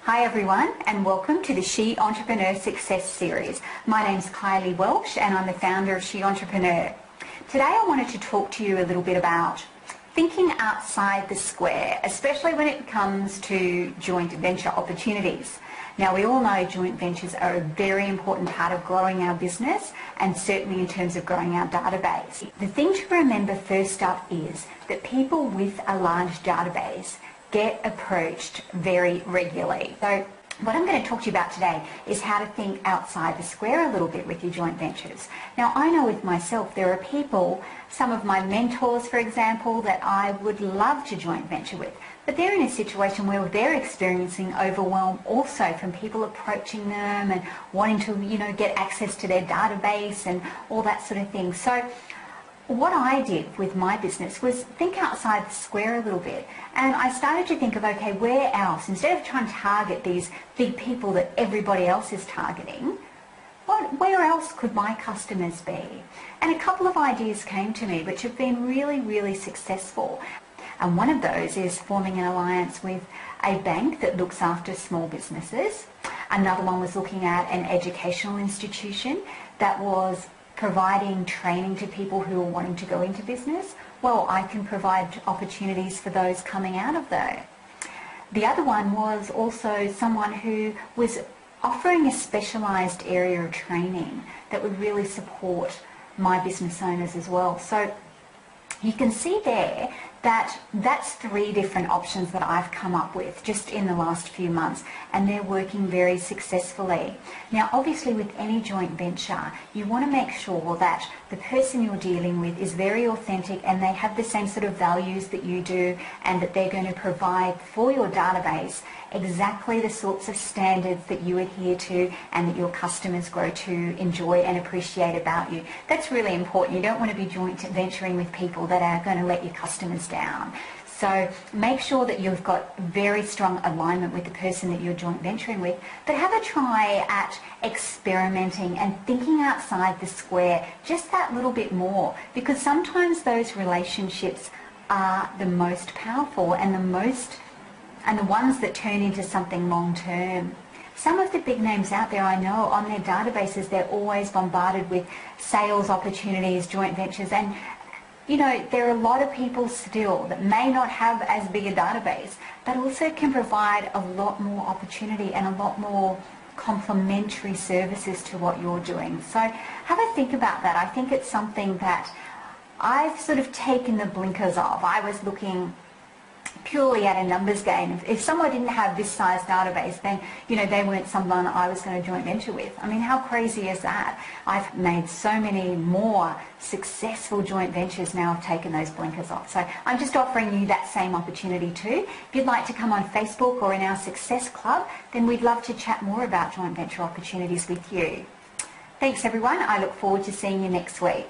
Hi everyone, and welcome to the She Entrepreneur Success Series. My name's Kylie Welsh and I'm the founder of She Entrepreneur. Today I wanted to talk to you a little bit about thinking outside the square, especially when it comes to joint venture opportunities. Now, we all know joint ventures are a very important part of growing our business and certainly in terms of growing our database. The thing to remember first up is that people with a large database get approached very regularly. So what I'm going to talk to you about today is how to think outside the square a little bit with your joint ventures. Now, I know with myself there are people, some of my mentors for example, that I would love to joint venture with, but they're in a situation where they're experiencing overwhelm also from people approaching them and wanting to, get access to their database and all that sort of thing. So what I did with my business was think outside the square a little bit, and I started to think of, okay, where else, instead of trying to target these big people that everybody else is targeting, where else could my customers be? And a couple of ideas came to me which have been really, really successful. And one of those is forming an alliance with a bank that looks after small businesses. Another one was looking at an educational institution that was providing training to people who are wanting to go into business. Well, I can provide opportunities for those coming out of there. The other one was also someone who was offering a specialised area of training that would really support my business owners as well. So you can see there that that's 3 different options that I've come up with just in the last few months, and they're working very successfully. Now, obviously with any joint venture, you want to make sure that the person you're dealing with is very authentic and they have the same sort of values that you do, and that they're going to provide for your database exactly the sorts of standards that you adhere to and that your customers grow to enjoy and appreciate about you. That's really important. You don't want to be joint venturing with people that are going to let your customers down. So make sure that you've got very strong alignment with the person that you're joint venturing with, but have a try at experimenting and thinking outside the square just that little bit more, because sometimes those relationships are the most powerful and the ones that turn into something long term. Some of the big names out there, I know, on their databases, they're always bombarded with sales opportunities, joint ventures, and there are a lot of people still that may not have as big a database, but also can provide a lot more opportunity and a lot more complementary services to what you're doing. So have a think about that. I think it's something that I've sort of taken the blinkers off. I was looking purely at a numbers game. If someone didn't have this size database, then they weren't someone I was going to joint venture with. I mean, how crazy is that? I've made so many more successful joint ventures now. I've taken those blinkers off. So I'm just offering you that same opportunity too. If you'd like to come on Facebook or in our Success Club, then we'd love to chat more about joint venture opportunities with you. Thanks everyone. I look forward to seeing you next week.